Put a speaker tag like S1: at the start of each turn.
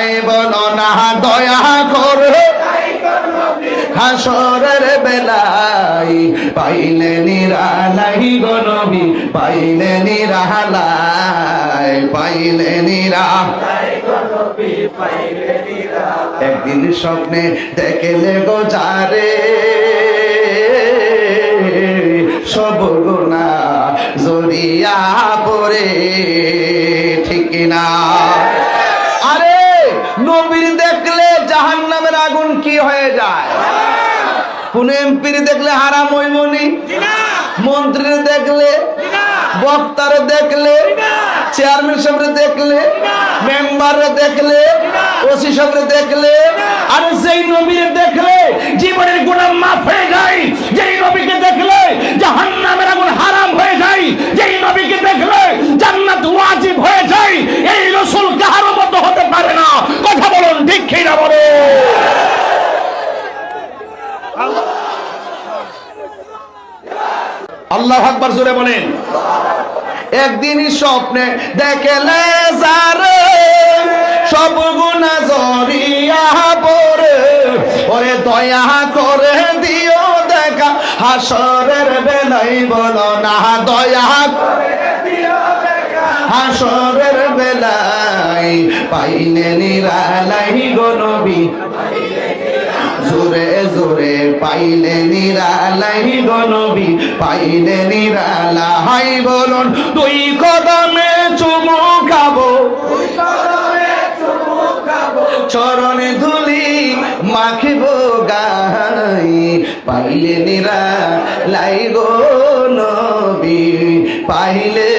S1: বেলায় বলো না দয়া করে, হাসরের বেলায় পাইলে নিরালাই গো নবী, পাইলে নিরালাই, পাইলে নিরালাই গো নবী, পাইলে নিরালাই। একদিন স্বপ্নে দেখলে গো যারে সব গুনাহ জড়িয়া পড়ে, ঠিক না? আরে নবীর দেখলে জাহান্নামের আগুন কি হয়ে যায়? কোন এমপির দেখলে হারাম হইবনি, মন্ত্রীর দেখলে, বক্তার দেখলে, চেয়ারম্যান সাহেবের দেখলে, মেম্বার দেখলে, ওসি সাহেবের দেখলে, আর যেই নবীর দেখলে জীবনের গুনাহ মাফ হয়ে যায়, যেই নবীকে দেখলে জাহান্নামের আগুন হারাম হয়ে যায়, যেই নবীকে দেখলে জান্নাত ওয়াজিব হয়ে যায়, এই রাসূল কারো মতো হতে পারে না। কথা বলুন ঠিক কি না বলো? আল্লাহু আকবার জোরে বলেন। একদিনই স্বপ্নে দেখলে যারে সব গুনাহ জড়িয়া পড়ে, ওরে দয়া করে দিও দেখা হাসরের বেলায় বলো না দয়া করে দিও দেখা হাসরের বেলায় পাইলে নিরালাই গো নবী, জোরে জোরে পাইলে নিরালাই গো নবী, পাইলে নিরালাই। বলুন দুই কদমে চুমু খাবো, চরণে ধুলি মাখিব গাই, পাইলে নিরালাই গো নবী, পাইলে